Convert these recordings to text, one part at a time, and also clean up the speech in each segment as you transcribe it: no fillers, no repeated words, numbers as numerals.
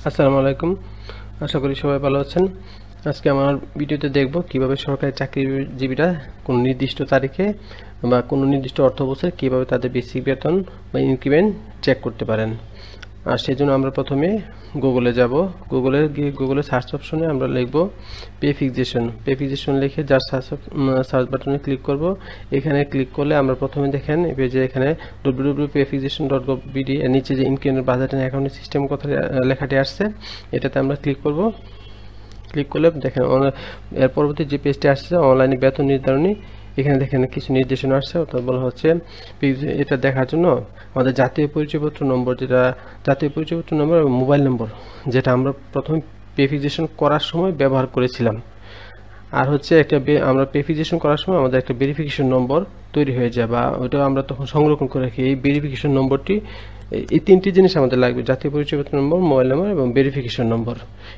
আসসালামু আলাইকুম। আশা করি সবাই ভালো আছেন। আজকে আমার ভিডিওতে দেখব কিভাবে সরকারি চাকরিজীবীরা কোন নির্দিষ্ট তারিখে বা কোন নির্দিষ্ট অর্থ বছরে কিভাবে তাদের বেসিক বেতন বা ইনক্রিমেন্ট চেক করতে পারেন। আর সেজন্য আমরা প্রথমে গুগলে যাব। গুগলে সার্চ অপশনে আমরা লিখব পে ফিক্সেশন লিখে যার সার্চ বাটনে ক্লিক করব। এখানে ক্লিক করলে আমরা প্রথমে দেখেন এই পেজে এখানে www.payfixation.gov.bd এর নিচে যে increment budget and accounting system কথা লেখাটি আসছে, এটাতে আমরা ক্লিক করব। ক্লিক করলে দেখেন এর পরবর্তী যে পেজটি আসছে অনলাইনে বেতন নির্ধারণী। এখানে দেখেন কিছু নির্দেশনা আসছে, অর্থাৎ বলা হচ্ছে এটা দেখার জন্য আমাদের জাতীয় পরিচয়পত্র নম্বর, যেটা জাতীয় পরিচয়পত্র নম্বর এবং মোবাইল নম্বর, যেটা আমরা প্রথমে পে ফিক্সেশন করার সময় ব্যবহার করেছিলাম। আর হচ্ছে আমরা পে ফিক্সেশন করার সময় আমাদের একটা ভেরিফিকেশন নম্বর তৈরি হয়ে যায়, বা ওটা আমরা তখন সংরক্ষণ করে রাখি। এই ভেরিফিকেশন নম্বরটি, এই তিনটি জিনিস আমাদের লাগবে: জাতীয় পরিচয়পত্র নম্বর, মোবাইল নম্বর এবং ভেরিফিকেশন নম্বর।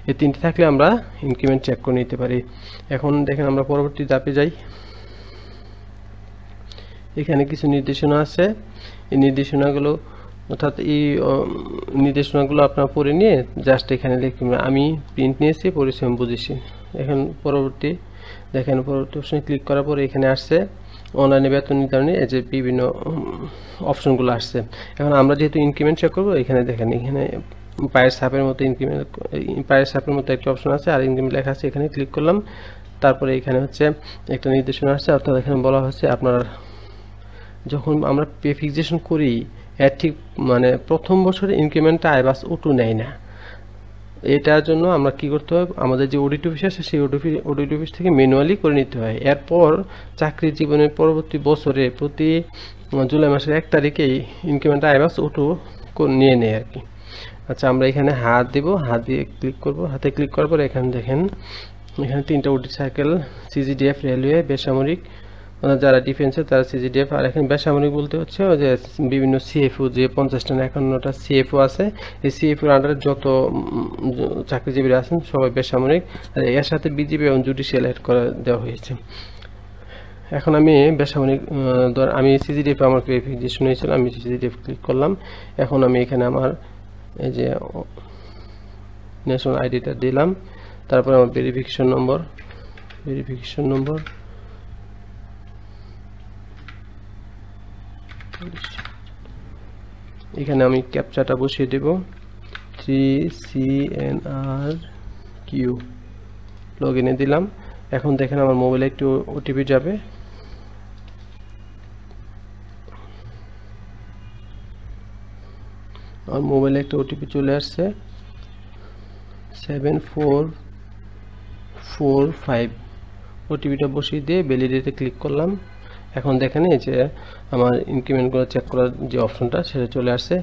এই তিনটি থাকলে আমরা ইনক্রিমেন্ট চেক করে নিতে পারি। এখন দেখেন আমরা পরবর্তী ধাপে যাই। এখানে কিছু নির্দেশনা আছে। এই নির্দেশনাগুলো আপনারা পড়ে নিয়ে জাস্ট এখানে লিখবেন আমি প্রিন্ট নিয়েছি, পরিশ্রম বুঝেছি। এখন পরবর্তী অপশনে ক্লিক করার পরে এখানে আসছে অনলাইনে বেতন নির্ধারণে এই যে বিভিন্ন অপশনগুলো আসছে। এখন আমরা যেহেতু ইনক্রিমেন্ট চেক করবো, এখানে দেখেন এখানে পায়ের ছাপের মতো একটা অপশন আছে, আর ইনক্রিমেন্ট লেখা আছে। এখানে ক্লিক করলাম। তারপরে এখানে হচ্ছে একটা নির্দেশনা আসছে, অর্থাৎ এখানে বলা হচ্ছে আপনার যখন আমরা পে ফিক্সেশন করি এর ঠিক প্রথম বছরে ইনক্রিমেন্টটা আইবাস ওটু নেয় না। এটার জন্য আমরা কি করতে হয়, আমাদের যে অডিট অফিস আছে সেই অডিট অফিস থেকে ম্যানুয়ালি করে নিতে হয়। এরপর চাকরি জীবনের পরবর্তী বছরে প্রতি জুলাই মাসের 1 তারিখেই ইনক্রিমেন্টটা আইবাস ওটু নিয়ে নেয় আর কি। আচ্ছা, আমরা এখানে হাত দিব, হাত দিয়ে ক্লিক করব। হাতে ক্লিক করার পর এখানে দেখেন এখানে 3টা অডিট সাইকেল: সিজিডিএফ, রেলওয়ে, বেসামরিক, যারা ডিফেন্সে তারা সিজিডিএফ। আর এখানে বেসামরিক বলতে হচ্ছে যে বিভিন্ন সিএফও, যে 50টা না 51টা সিএফও আছে, এই সিএফওর আন্ডারে যত চাকরিজীবীরা আছেন সবাই বেসামরিক। আর এর সাথে বিজিবি এবং জুডিশিয়াল অ্যাড করে দেওয়া হয়েছে। এখন আমি বেসামরিক, আমি সিজিডিএফ আমার ভেরিফিকেশন হয়েছিল, আমি সিজিডিএফ ক্লিক করলাম। এখন আমি এখানে আমার এই যে ন্যাশনাল আইডিটা দিলাম। তারপর আমার ভেরিফিকেশন নম্বর এখানে আমি ক্যাপচাটা বসিয়ে দেব 3CNRQ, লগইনে দিলাম। এখন দেখেন আমার মোবাইলে একটু ওটিপি যাবে। আমার মোবাইলে একটা ওটিপি চলে আসছে 7445। ওটিপিটা বসিয়ে দিয়ে ভ্যালিডেটে ক্লিক করলাম। এখন দেখেন এই যে আমার ইনক্রিমেন্টগুলো চেক করার যে অপশনটা সেটা চলে আসছে।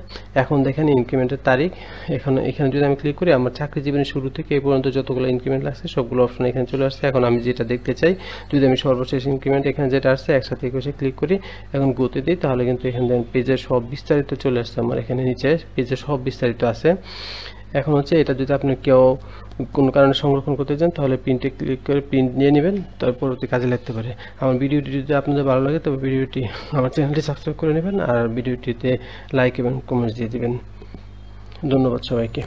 এখন দেখেন ইনক্রিমেন্টের তারিখ। এখানে যদি আমি ক্লিক করি, আমার চাকরি জীবনের শুরু থেকে এই পর্যন্ত যতগুলো ইনক্রিমেন্ট লাগছে সবগুলো অপশন এখানে চলে আসছে। এখন আমি যেটা দেখতে চাই, যদি আমি সর্বশেষ ইনক্রিমেন্ট এখানে যেটা আসছে একসাথে এসে ক্লিক করি, এখন গোতে দিই, তাহলে কিন্তু এখানে দেখেন পেজের সব বিস্তারিত চলে আসছে। আমার এখানে নিচে পেজের সব বিস্তারিত আছে। এখন হচ্ছে এটা যদি আপনি কেউ কোনো কারণে সংরক্ষণ করতে চান, তাহলে প্রিন্টে ক্লিক করে প্রিন্ট নিয়ে নেবেন, তারপর পরবর্তী কাজে লাগতে পারে। আমার ভিডিওটি যদি আপনাদের ভালো লাগে তবে আমার চ্যানেলটি সাবস্ক্রাইব করে নেবেন, আর ভিডিওটিতে লাইক এবং কমেন্টস দিয়ে দেবেন। ধন্যবাদ সবাইকে।